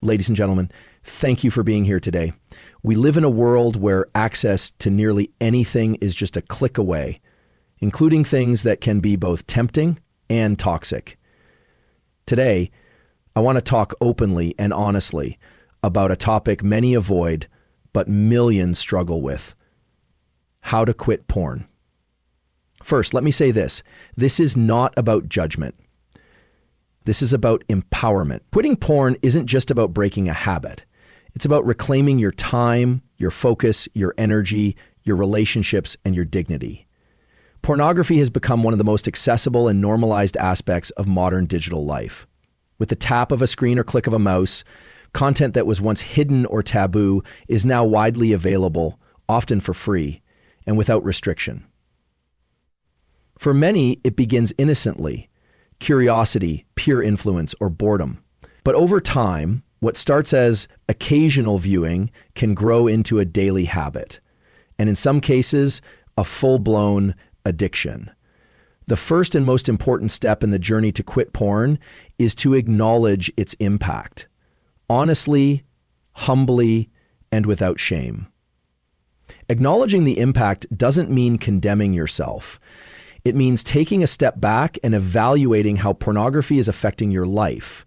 Ladies and gentlemen, thank you for being here today. We live in a world where access to nearly anything is just a click away, including things that can be both tempting and toxic. Today, I want to talk openly and honestly about a topic many avoid, but millions struggle with: how to quit porn. First, let me say this. This is not about judgment. This is about empowerment. Quitting porn isn't just about breaking a habit. It's about reclaiming your time, your focus, your energy, your relationships, and your dignity. Pornography has become one of the most accessible and normalized aspects of modern digital life. With the tap of a screen or click of a mouse, content that was once hidden or taboo is now widely available, often for free, and without restriction. For many, it begins innocently: curiosity, peer influence, or boredom. But over time, what starts as occasional viewing can grow into a daily habit, and in some cases, a full-blown addiction. The first and most important step in the journey to quit porn is to acknowledge its impact, honestly, humbly, and without shame. Acknowledging the impact doesn't mean condemning yourself. It means taking a step back and evaluating how pornography is affecting your life.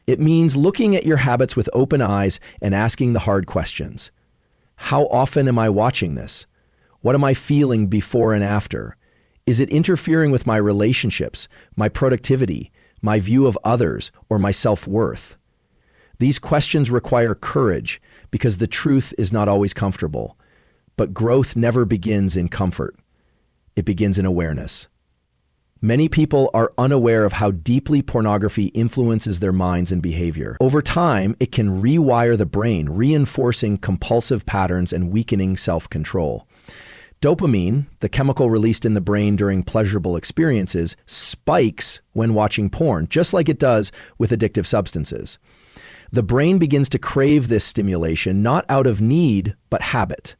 It means looking at your habits with open eyes and asking the hard questions. How often am I watching this? What am I feeling before and after? Is it interfering with my relationships, my productivity, my view of others, or my self-worth? These questions require courage because the truth is not always comfortable, but growth never begins in comfort. It begins in awareness. Many people are unaware of how deeply pornography influences their minds and behavior. Over time, it can rewire the brain, reinforcing compulsive patterns and weakening self-control. Dopamine, the chemical released in the brain during pleasurable experiences, spikes when watching porn, just like it does with addictive substances. The brain begins to crave this stimulation, not out of need, but habit.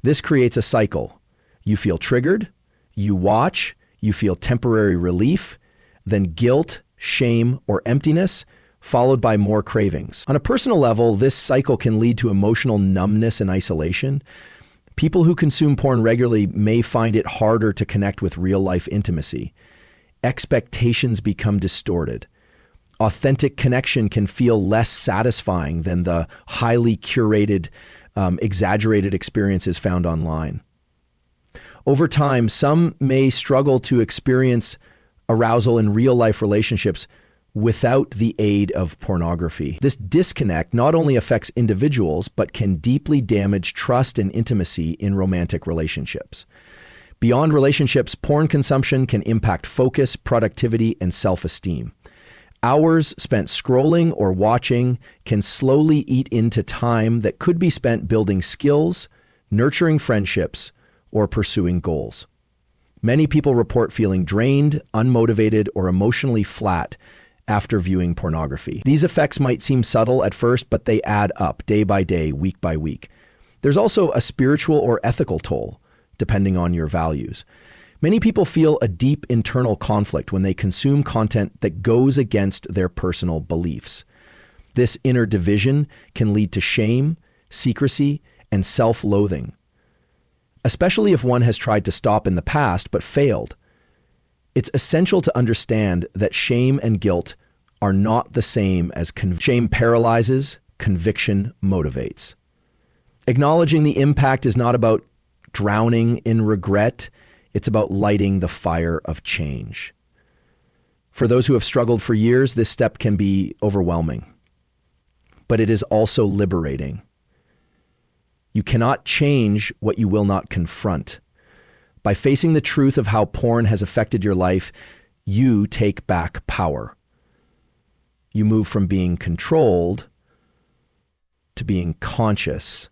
This creates a cycle. You feel triggered, you watch, you feel temporary relief, then guilt, shame, or emptiness, followed by more cravings. On a personal level, this cycle can lead to emotional numbness and isolation. People who consume porn regularly may find it harder to connect with real-life intimacy. Expectations become distorted. Authentic connection can feel less satisfying than the highly curated, exaggerated experiences found online. Over time, some may struggle to experience arousal in real-life relationships without the aid of pornography. This disconnect not only affects individuals, but can deeply damage trust and intimacy in romantic relationships. Beyond relationships, porn consumption can impact focus, productivity, and self-esteem. Hours spent scrolling or watching can slowly eat into time that could be spent building skills, nurturing friendships, or pursuing goals. Many people report feeling drained, unmotivated, or emotionally flat after viewing pornography. These effects might seem subtle at first, but they add up day by day, week by week. There's also a spiritual or ethical toll, depending on your values. Many people feel a deep internal conflict when they consume content that goes against their personal beliefs. This inner division can lead to shame, secrecy, and self-loathing, especially if one has tried to stop in the past but failed. It's essential to understand that shame and guilt are not the same as shame paralyzes, conviction motivates. Acknowledging the impact is not about drowning in regret. It's about lighting the fire of change. For those who have struggled for years, this step can be overwhelming, but it is also liberating. You cannot change what you will not confront. By facing the truth of how porn has affected your life, you take back power. You move from being controlled to being conscious.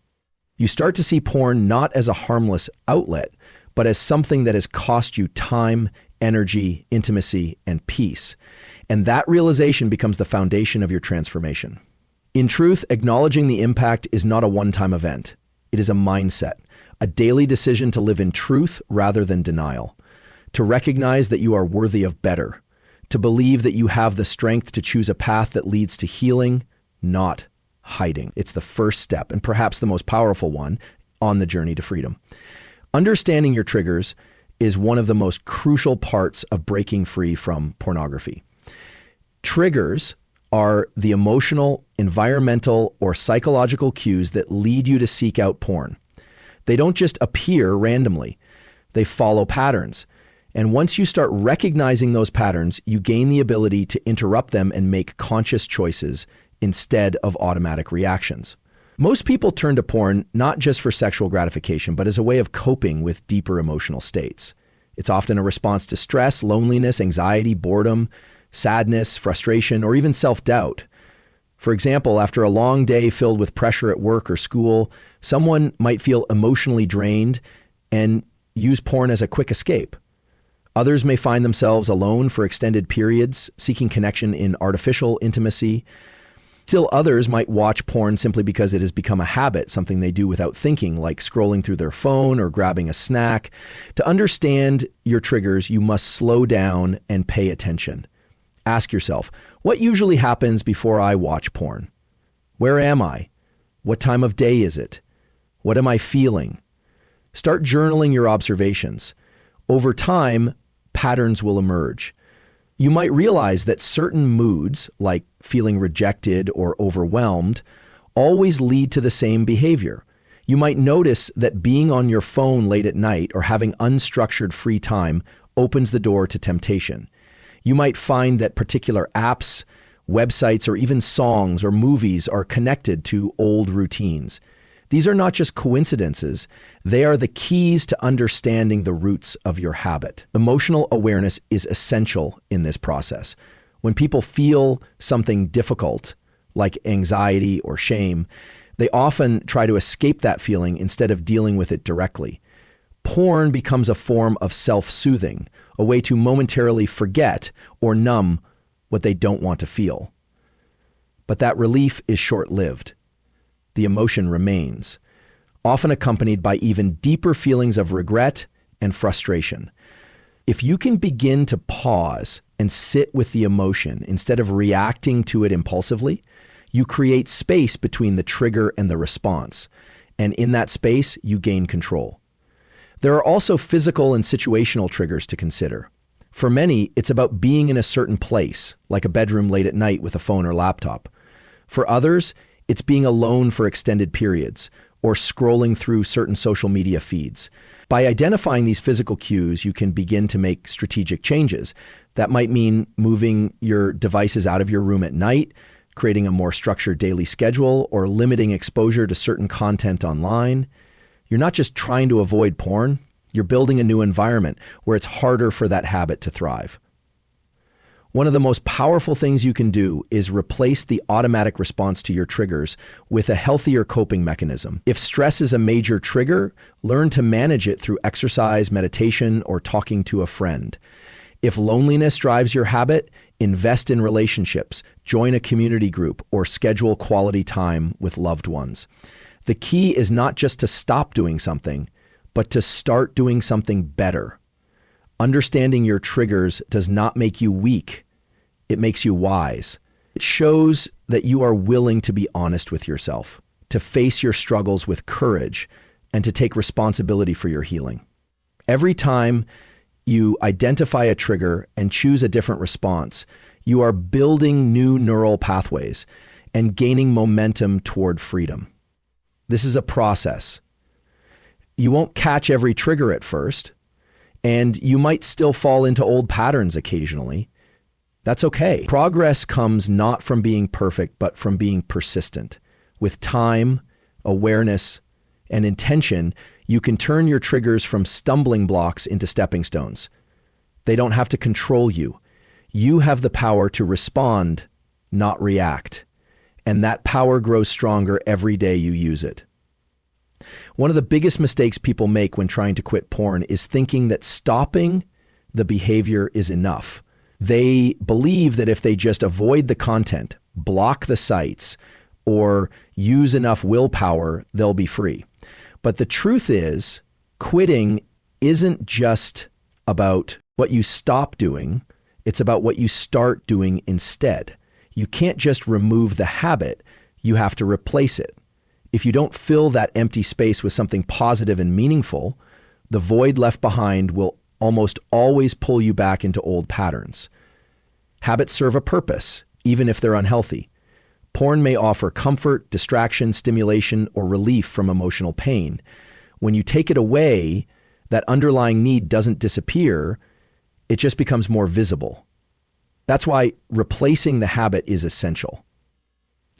You start to see porn not as a harmless outlet, but as something that has cost you time, energy, intimacy, and peace. And that realization becomes the foundation of your transformation. In truth, acknowledging the impact is not a one-time event. It is a mindset, a daily decision to live in truth rather than denial, to recognize that you are worthy of better, to believe that you have the strength to choose a path that leads to healing, not hiding. It's the first step, and perhaps the most powerful one on the journey to freedom. Understanding your triggers is one of the most crucial parts of breaking free from pornography. Triggers are the emotional, environmental, or psychological cues that lead you to seek out porn. They don't just appear randomly. They follow patterns. And once you start recognizing those patterns, you gain the ability to interrupt them and make conscious choices instead of automatic reactions. Most people turn to porn not just for sexual gratification, but as a way of coping with deeper emotional states. It's often a response to stress, loneliness, anxiety, boredom, sadness, frustration, or even self-doubt. For example, after a long day filled with pressure at work or school, someone might feel emotionally drained and use porn as a quick escape. Others may find themselves alone for extended periods, seeking connection in artificial intimacy. Still others might watch porn simply because it has become a habit, something they do without thinking, like scrolling through their phone or grabbing a snack. To understand your triggers, you must slow down and pay attention. Ask yourself, what usually happens before I watch porn? Where am I? What time of day is it? What am I feeling? Start journaling your observations. Over time, patterns will emerge. You might realize that certain moods, like feeling rejected or overwhelmed, always lead to the same behavior. You might notice that being on your phone late at night or having unstructured free time opens the door to temptation. You might find that particular apps, websites, or even songs or movies are connected to old routines. These are not just coincidences, they are the keys to understanding the roots of your habit. Emotional awareness is essential in this process. When people feel something difficult, like anxiety or shame, they often try to escape that feeling instead of dealing with it directly. Porn becomes a form of self-soothing, a way to momentarily forget or numb what they don't want to feel. But that relief is short-lived. The emotion remains, often accompanied by even deeper feelings of regret and frustration. If you can begin to pause and sit with the emotion instead of reacting to it impulsively, you create space between the trigger and the response. And in that space, you gain control. There are also physical and situational triggers to consider. For many, it's about being in a certain place, like a bedroom late at night with a phone or laptop. For others, it's being alone for extended periods or scrolling through certain social media feeds. By identifying these physical cues, you can begin to make strategic changes. That might mean moving your devices out of your room at night, creating a more structured daily schedule, or limiting exposure to certain content online. You're not just trying to avoid porn, you're building a new environment where it's harder for that habit to thrive. One of the most powerful things you can do is replace the automatic response to your triggers with a healthier coping mechanism. If stress is a major trigger, learn to manage it through exercise, meditation, or talking to a friend. If loneliness drives your habit, invest in relationships, join a community group, or schedule quality time with loved ones. The key is not just to stop doing something, but to start doing something better. Understanding your triggers does not make you weak. It makes you wise. It shows that you are willing to be honest with yourself, to face your struggles with courage, and to take responsibility for your healing. Every time you identify a trigger and choose a different response, you are building new neural pathways and gaining momentum toward freedom. This is a process. You won't catch every trigger at first, and you might still fall into old patterns occasionally. That's okay. Progress comes not from being perfect, but from being persistent. With time, awareness, and intention, you can turn your triggers from stumbling blocks into stepping stones. They don't have to control you. You have the power to respond, not react. And that power grows stronger every day you use it. One of the biggest mistakes people make when trying to quit porn is thinking that stopping the behavior is enough. They believe that if they just avoid the content, block the sites, or use enough willpower, they'll be free. But the truth is, quitting isn't just about what you stop doing, it's about what you start doing instead. You can't just remove the habit, you have to replace it. If you don't fill that empty space with something positive and meaningful, the void left behind will almost always pull you back into old patterns. Habits serve a purpose, even if they're unhealthy. Porn may offer comfort, distraction, stimulation, or relief from emotional pain. When you take it away, that underlying need doesn't disappear, it just becomes more visible. That's why replacing the habit is essential.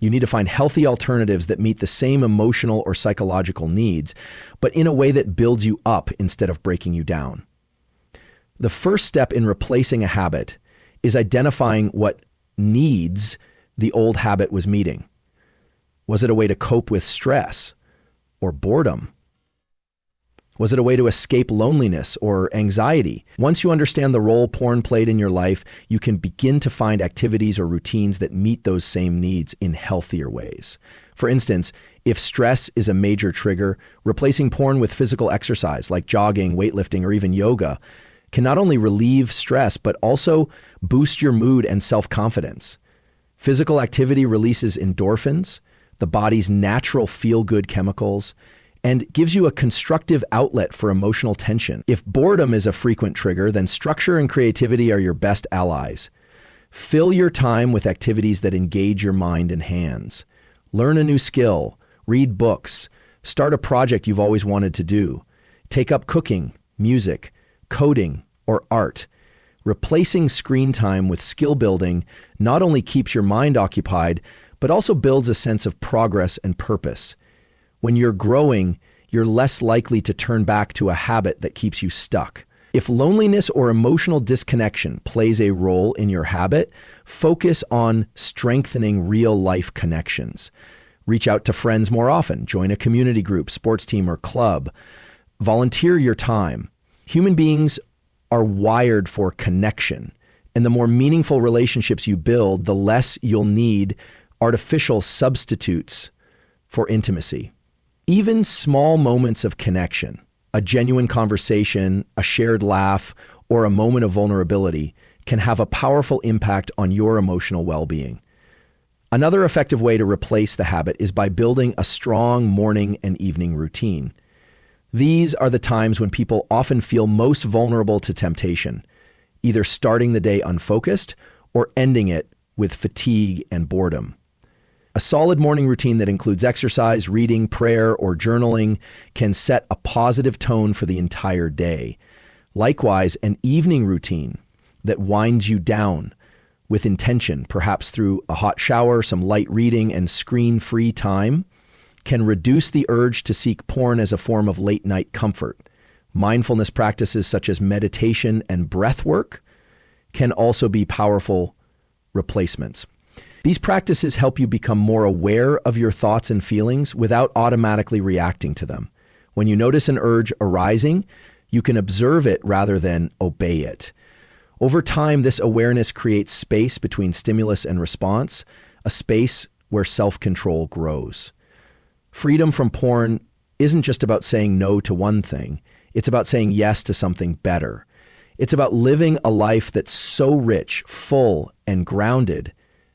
You need to find healthy alternatives that meet the same emotional or psychological needs, but in a way that builds you up instead of breaking you down. The first step in replacing a habit is identifying what needs the old habit was meeting. Was it a way to cope with stress or boredom? Was it a way to escape loneliness or anxiety? Once you understand the role porn played in your life, you can begin to find activities or routines that meet those same needs in healthier ways. For instance, if stress is a major trigger, replacing porn with physical exercise like jogging, weightlifting, or even yoga can not only relieve stress, but also boost your mood and self-confidence. Physical activity releases endorphins, the body's natural feel-good chemicals, and gives you a constructive outlet for emotional tension. If boredom is a frequent trigger, then structure and creativity are your best allies. Fill your time with activities that engage your mind and hands. Learn a new skill, read books, start a project you've always wanted to do. Take up cooking, music, coding, or art. Replacing screen time with skill building not only keeps your mind occupied, but also builds a sense of progress and purpose. When you're growing, you're less likely to turn back to a habit that keeps you stuck. If loneliness or emotional disconnection plays a role in your habit, focus on strengthening real-life connections. Reach out to friends more often, join a community group, sports team, or club. Volunteer your time. Human beings are wired for connection, and the more meaningful relationships you build, the less you'll need artificial substitutes for intimacy. Even small moments of connection, a genuine conversation, a shared laugh, or a moment of vulnerability can have a powerful impact on your emotional well-being. Another effective way to replace the habit is by building a strong morning and evening routine. These are the times when people often feel most vulnerable to temptation, either starting the day unfocused or ending it with fatigue and boredom. A solid morning routine that includes exercise, reading, prayer, or journaling can set a positive tone for the entire day. Likewise, an evening routine that winds you down with intention, perhaps through a hot shower, some light reading, and screen-free time, can reduce the urge to seek porn as a form of late-night comfort. Mindfulness practices such as meditation and breath work can also be powerful replacements. These practices help you become more aware of your thoughts and feelings without automatically reacting to them. When you notice an urge arising, you can observe it rather than obey it. Over time, this awareness creates space between stimulus and response, a space where self-control grows. Freedom from porn isn't just about saying no to one thing. It's about saying yes to something better. It's about living a life that's so rich, full, and grounded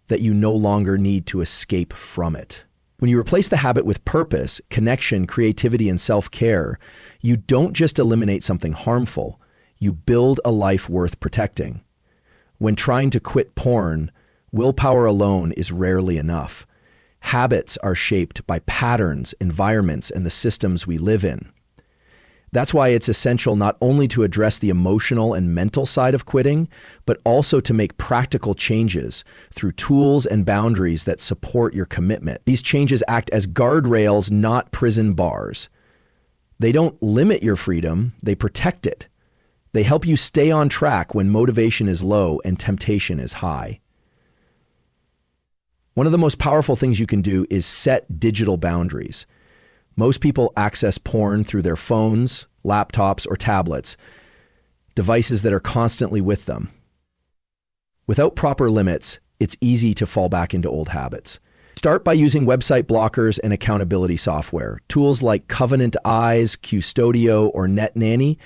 that you no longer need to escape from it. When you replace the habit with purpose, connection, creativity, and self-care, you don't just eliminate something harmful, you build a life worth protecting. When trying to quit porn, willpower alone is rarely enough. Habits are shaped by patterns, environments, and the systems we live in. That's why it's essential not only to address the emotional and mental side of quitting, but also to make practical changes through tools and boundaries that support your commitment. These changes act as guardrails, not prison bars. They don't limit your freedom, they protect it. They help you stay on track when motivation is low and temptation is high. One of the most powerful things you can do is set digital boundaries. Most people access porn through their phones, laptops, or tablets, devices that are constantly with them. Without proper limits, it's easy to fall back into old habits. Start by using website blockers and accountability software. Tools like Covenant Eyes, Custodio, or Net Nanny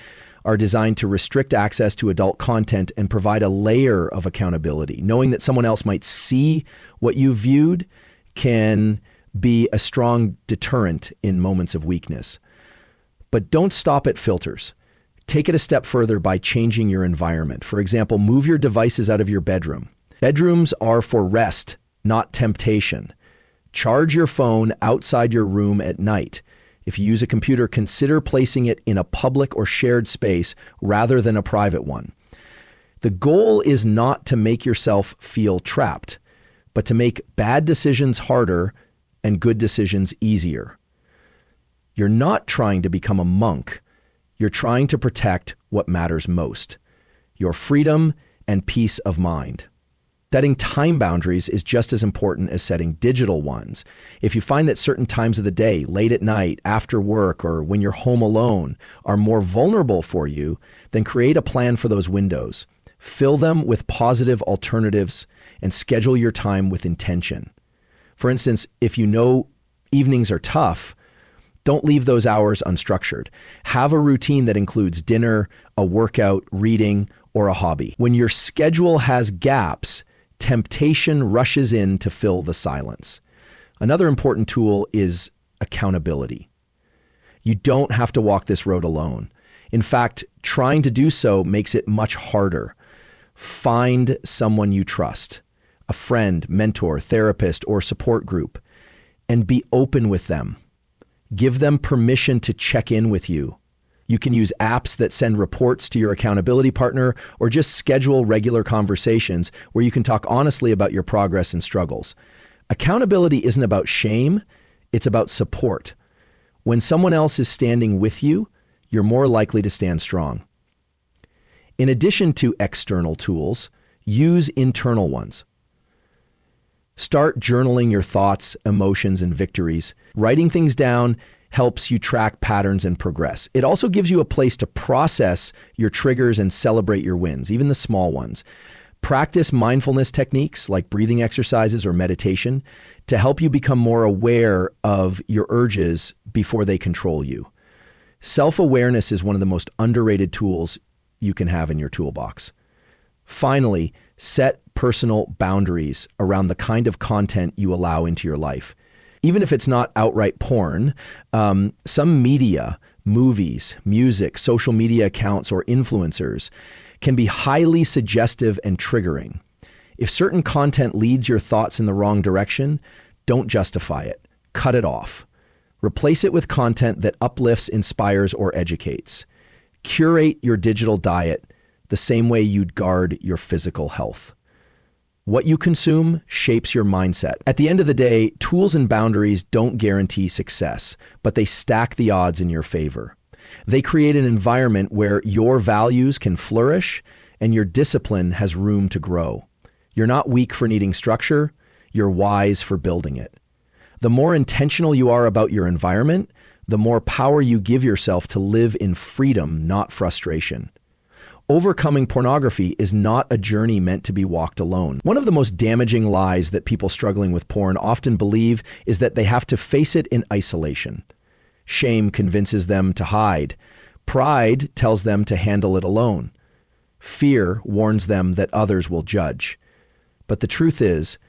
are designed to restrict access to adult content and provide a layer of accountability. Knowing that someone else might see what you viewed can be a strong deterrent in moments of weakness. But don't stop at filters. Take it a step further by changing your environment. For example, move your devices out of your bedroom. Bedrooms are for rest, not temptation. Charge your phone outside your room at night. If you use a computer, consider placing it in a public or shared space rather than a private one. The goal is not to make yourself feel trapped, but to make bad decisions harder and good decisions easier. You're not trying to become a monk. You're trying to protect what matters most, your freedom and peace of mind. Setting time boundaries is just as important as setting digital ones. If you find that certain times of the day, late at night, after work, or when you're home alone, are more vulnerable for you, then create a plan for those windows. Fill them with positive alternatives and schedule your time with intention. For instance, if you know evenings are tough, don't leave those hours unstructured. Have a routine that includes dinner, a workout, reading, or a hobby. When your schedule has gaps, temptation rushes in to fill the silence. Another important tool is accountability. You don't have to walk this road alone. In fact, trying to do so makes it much harder. Find someone you trust, a friend, mentor, therapist, or support group, and be open with them. Give them permission to check in with you. You can use apps that send reports to your accountability partner, or just schedule regular conversations where you can talk honestly about your progress and struggles. Accountability isn't about shame, it's about support. When someone else is standing with you, you're more likely to stand strong. In addition to external tools, use internal ones. Start journaling your thoughts, emotions, and victories. Writing things down helps you track patterns and progress. It also gives you a place to process your triggers and celebrate your wins, even the small ones. Practice mindfulness techniques like breathing exercises or meditation to help you become more aware of your urges before they control you. Self-awareness is one of the most underrated tools you can have in your toolbox. Finally, set personal boundaries around the kind of content you allow into your life. Even if it's not outright porn, some media, movies, music, social media accounts, or influencers can be highly suggestive and triggering. If certain content leads your thoughts in the wrong direction, don't justify it. Cut it off. Replace it with content that uplifts, inspires, or educates. Curate your digital diet the same way you'd guard your physical health. What you consume shapes your mindset. At the end of the day, tools and boundaries don't guarantee success, but they stack the odds in your favor. They create an environment where your values can flourish and your discipline has room to grow. You're not weak for needing structure, you're wise for building it. The more intentional you are about your environment, the more power you give yourself to live in freedom, not frustration. Overcoming pornography is not a journey meant to be walked alone. One of the most damaging lies that people struggling with porn often believe is that they have to face it in isolation. Shame convinces them to hide. Pride tells them to handle it alone. Fear warns them that others will judge. But the truth is,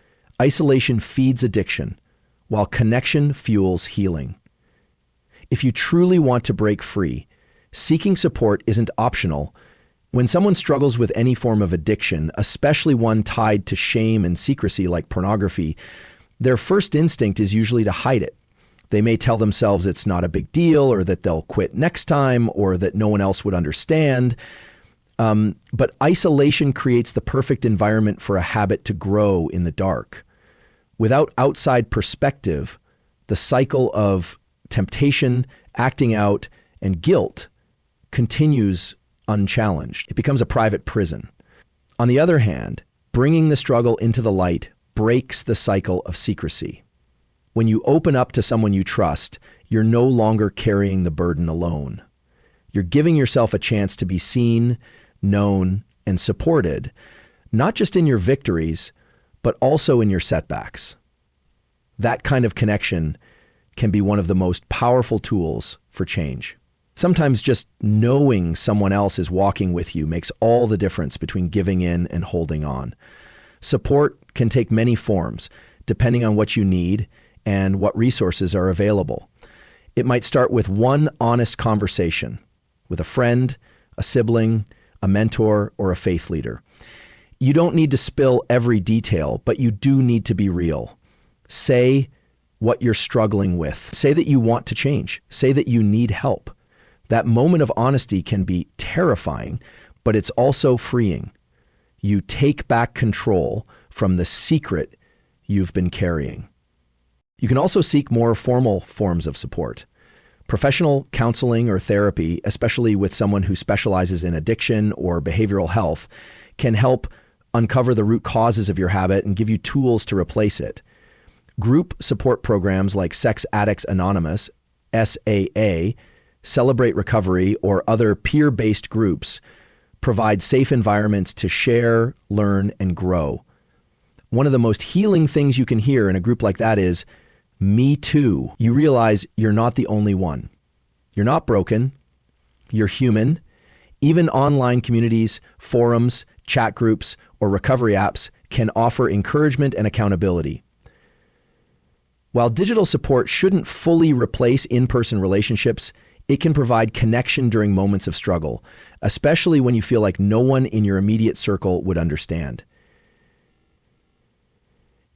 isolation feeds addiction, while connection fuels healing. If you truly want to break free, seeking support isn't optional. When someone struggles with any form of addiction, especially one tied to shame and secrecy like pornography, their first instinct is usually to hide it. They may tell themselves it's not a big deal, or that they'll quit next time, or that no one else would understand. But isolation creates the perfect environment for a habit to grow in the dark. Without outside perspective, the cycle of temptation, acting out, and guilt continues unchallenged. It becomes a private prison. On the other hand, bringing the struggle into the light breaks the cycle of secrecy. When you open up to someone you trust, you're no longer carrying the burden alone. You're giving yourself a chance to be seen, known, and supported, not just in your victories, but also in your setbacks. That kind of connection can be one of the most powerful tools for change. Sometimes just knowing someone else is walking with you makes all the difference between giving in and holding on. Support can take many forms, depending on what you need and what resources are available. It might start with one honest conversation with a friend, a sibling, a mentor, or a faith leader. You don't need to spill every detail, but you do need to be real. Say what you're struggling with. Say that you want to change. Say that you need help. That moment of honesty can be terrifying, but it's also freeing. You take back control from the secret you've been carrying. You can also seek more formal forms of support. Professional counseling or therapy, especially with someone who specializes in addiction or behavioral health, can help uncover the root causes of your habit and give you tools to replace it. Group support programs like Sex Addicts Anonymous, SAA, Celebrate Recovery, or other peer-based groups provide safe environments to share, learn, and grow. One of the most healing things you can hear in a group like that is, "Me too." You realize you're not the only one. You're not broken. You're human. Even online communities, forums, chat groups, or recovery apps can offer encouragement and accountability. While digital support shouldn't fully replace in-person relationships, it can provide connection during moments of struggle, especially when you feel like no one in your immediate circle would understand.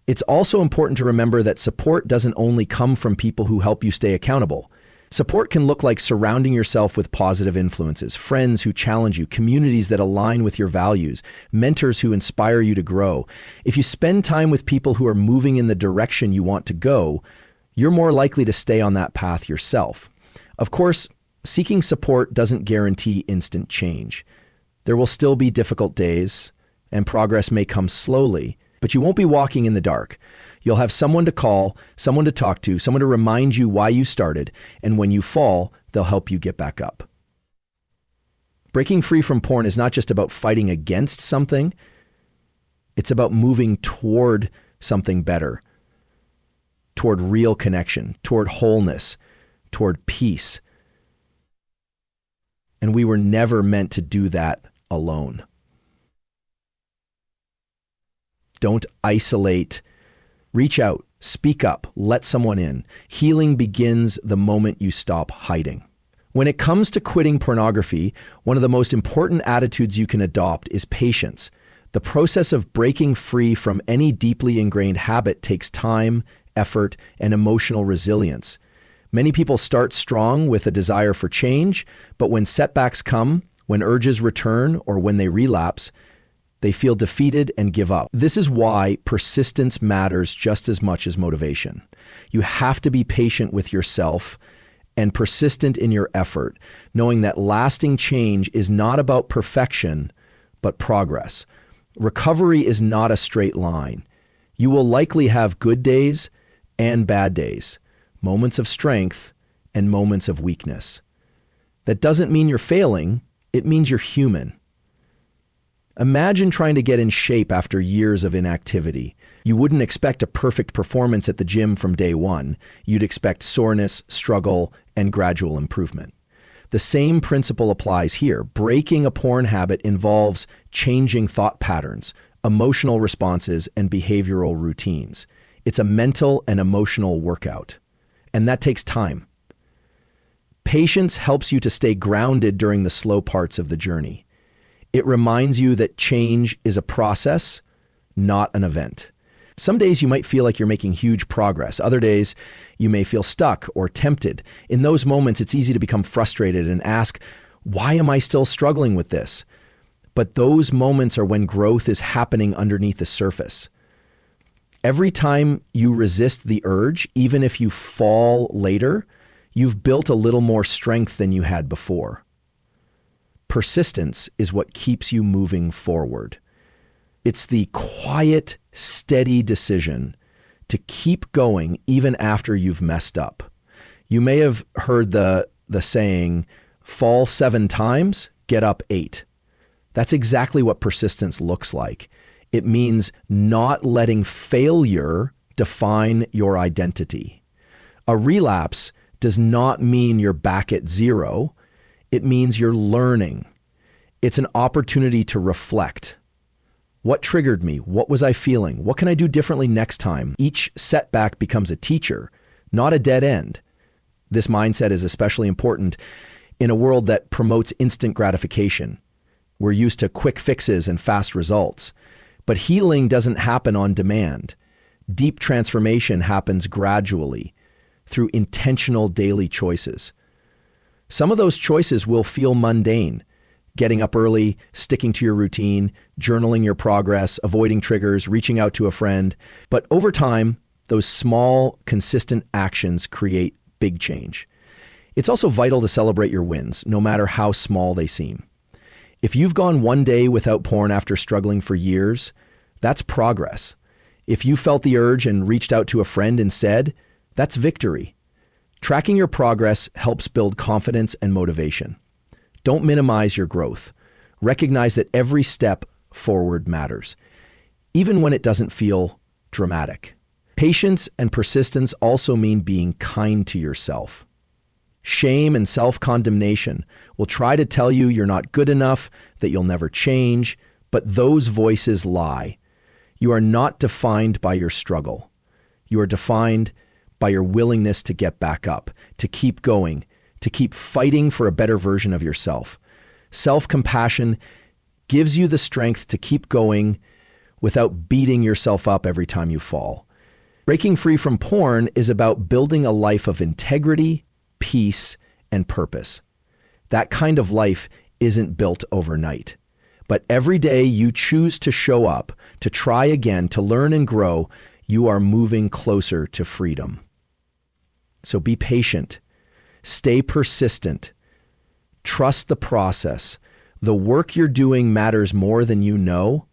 It's also important to remember that support doesn't only come from people who help you stay accountable. Support can look like surrounding yourself with positive influences, friends who challenge you, communities that align with your values, mentors who inspire you to grow. If you spend time with people who are moving in the direction you want to go, you're more likely to stay on that path yourself. Of course, seeking support doesn't guarantee instant change. There will still be difficult days, and progress may come slowly, but you won't be walking in the dark. You'll have someone to call, someone to talk to, someone to remind you why you started, and when you fall, they'll help you get back up. Breaking free from porn is not just about fighting against something, it's about moving toward something better, toward real connection, toward wholeness, toward peace. And we were never meant to do that alone. Don't isolate. Reach out, speak up, let someone in. Healing begins the moment you stop hiding. When it comes to quitting pornography, one of the most important attitudes you can adopt is patience. The process of breaking free from any deeply ingrained habit takes time, effort, and emotional resilience. Many people start strong with a desire for change, but when setbacks come, when urges return, or when they relapse, they feel defeated and give up. This is why persistence matters just as much as motivation. You have to be patient with yourself and persistent in your effort, knowing that lasting change is not about perfection, but progress. Recovery is not a straight line. You will likely have good days and bad days, moments of strength and moments of weakness. That doesn't mean you're failing, it means you're human. Imagine trying to get in shape after years of inactivity. You wouldn't expect a perfect performance at the gym from day one. You'd expect soreness, struggle, and gradual improvement. The same principle applies here. Breaking a porn habit involves changing thought patterns, emotional responses, and behavioral routines. It's a mental and emotional workout, and that takes time. Patience helps you to stay grounded during the slow parts of the journey. It reminds you that change is a process, not an event. Some days you might feel like you're making huge progress. Other days you may feel stuck or tempted. In those moments, it's easy to become frustrated and ask, why am I still struggling with this? But those moments are when growth is happening underneath the surface. Every time you resist the urge, even if you fall later, you've built a little more strength than you had before. Persistence is what keeps you moving forward. It's the quiet, steady decision to keep going even after you've messed up. You may have heard the saying, fall 7 times, get up 8. That's exactly what persistence looks like. It means not letting failure define your identity. A relapse does not mean you're back at 0. It means you're learning. It's an opportunity to reflect. What triggered me? What was I feeling? What can I do differently next time? Each setback becomes a teacher, not a dead end. This mindset is especially important in a world that promotes instant gratification. We're used to quick fixes and fast results. But healing doesn't happen on demand. Deep transformation happens gradually through intentional daily choices. Some of those choices will feel mundane. Getting up early, sticking to your routine, journaling your progress, avoiding triggers, reaching out to a friend. But over time, those small, consistent actions create big change. It's also vital to celebrate your wins, no matter how small they seem. If you've gone one day without porn after struggling for years, that's progress. If you felt the urge and reached out to a friend instead, that's victory. Tracking your progress helps build confidence and motivation. Don't minimize your growth. Recognize that every step forward matters, even when it doesn't feel dramatic. Patience and persistence also mean being kind to yourself. Shame and self-condemnation will try to tell you you're not good enough, that you'll never change, but those voices lie. You are not defined by your struggle. You are defined by your willingness to get back up, to keep going, to keep fighting for a better version of yourself. Self-compassion gives you the strength to keep going without beating yourself up every time you fall. Breaking free from porn is about building a life of integrity, peace, and purpose. That kind of life isn't built overnight. But every day you choose to show up, to try again, to learn and grow, you are moving closer to freedom. So be patient. Stay persistent. Trust the process. The work you're doing matters more than you know,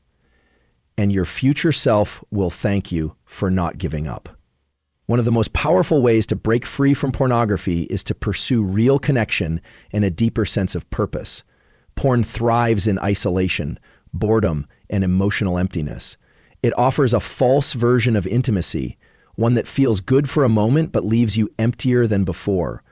and your future self will thank you for not giving up. One of the most powerful ways to break free from pornography is to pursue real connection and a deeper sense of purpose. Porn thrives in isolation, boredom, and emotional emptiness. It offers a false version of intimacy, one that feels good for a moment but leaves you emptier than before.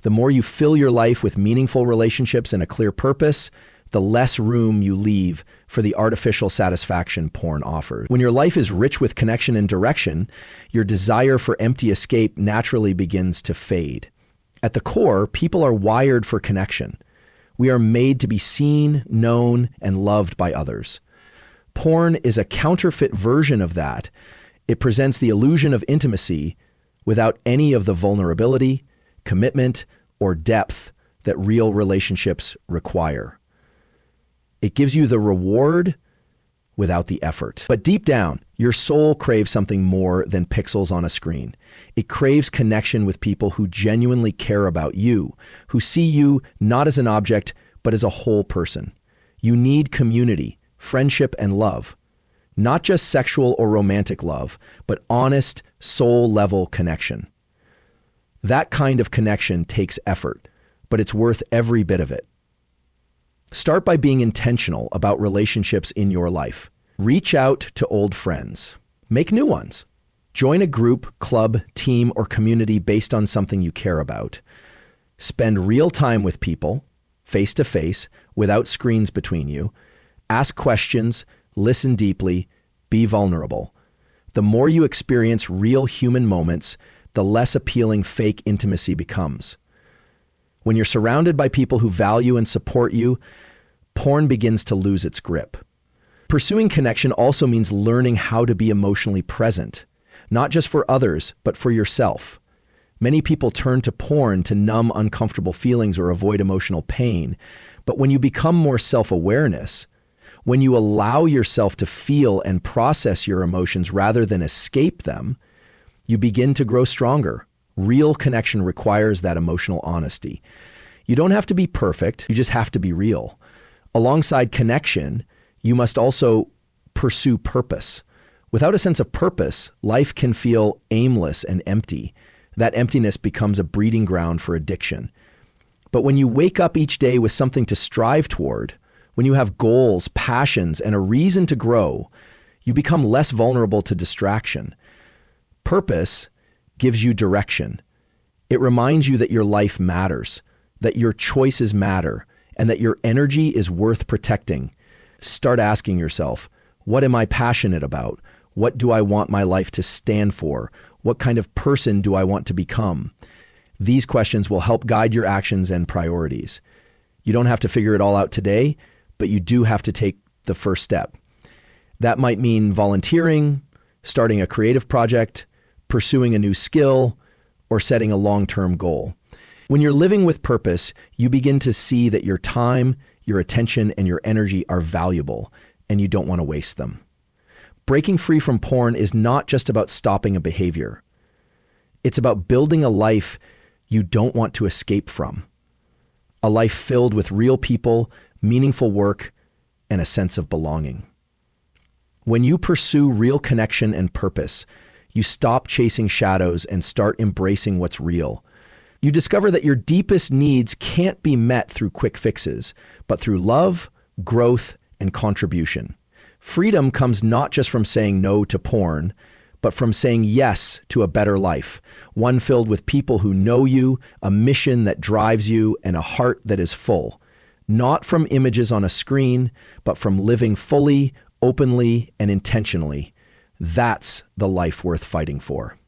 The more you fill your life with meaningful relationships and a clear purpose, the less room you leave for the artificial satisfaction porn offers. When your life is rich with connection and direction, your desire for empty escape naturally begins to fade. At the core, people are wired for connection. We are made to be seen, known, and loved by others. Porn is a counterfeit version of that. It presents the illusion of intimacy without any of the vulnerability, commitment, or depth that real relationships require. It gives you the reward without the effort. But deep down, your soul craves something more than pixels on a screen. It craves connection with people who genuinely care about you, who see you not as an object, but as a whole person. You need community, friendship, and love. Not just sexual or romantic love, but honest, soul-level connection. That kind of connection takes effort, but it's worth every bit of it. Start by being intentional about relationships in your life. Reach out to old friends. Make new ones. Join a group, club, team, or community based on something you care about. Spend real time with people, face to face, without screens between you. Ask questions, listen deeply, be vulnerable. The more you experience real human moments, the less appealing fake intimacy becomes. When you're surrounded by people who value and support you, porn begins to lose its grip. Pursuing connection also means learning how to be emotionally present, not just for others, but for yourself. Many people turn to porn to numb uncomfortable feelings or avoid emotional pain. But when you become more self-awareness, when you allow yourself to feel and process your emotions rather than escape them, you begin to grow stronger. Real connection requires that emotional honesty. You don't have to be perfect, you just have to be real. Alongside connection, you must also pursue purpose. Without a sense of purpose, life can feel aimless and empty. That emptiness becomes a breeding ground for addiction. But when you wake up each day with something to strive toward, when you have goals, passions, and a reason to grow, you become less vulnerable to distraction. Purpose gives you direction. It reminds you that your life matters, that your choices matter, and that your energy is worth protecting. Start asking yourself, What am I passionate about? What do I want my life to stand for? What kind of person do I want to become? These questions will help guide your actions and priorities. You don't have to figure it all out today, but you do have to take the first step. That might mean volunteering, starting a creative project, pursuing a new skill, or setting a long-term goal. When you're living with purpose, you begin to see that your time, your attention, and your energy are valuable, and you don't want to waste them. Breaking free from porn is not just about stopping a behavior. It's about building a life you don't want to escape from. A life filled with real people, meaningful work, and a sense of belonging. When you pursue real connection and purpose, you stop chasing shadows and start embracing what's real. You discover that your deepest needs can't be met through quick fixes, but through love, growth, and contribution. Freedom comes not just from saying no to porn, but from saying yes to a better life, one filled with people who know you, a mission that drives you, and a heart that is full. Not from images on a screen, but from living fully, openly, and intentionally. That's the life worth fighting for.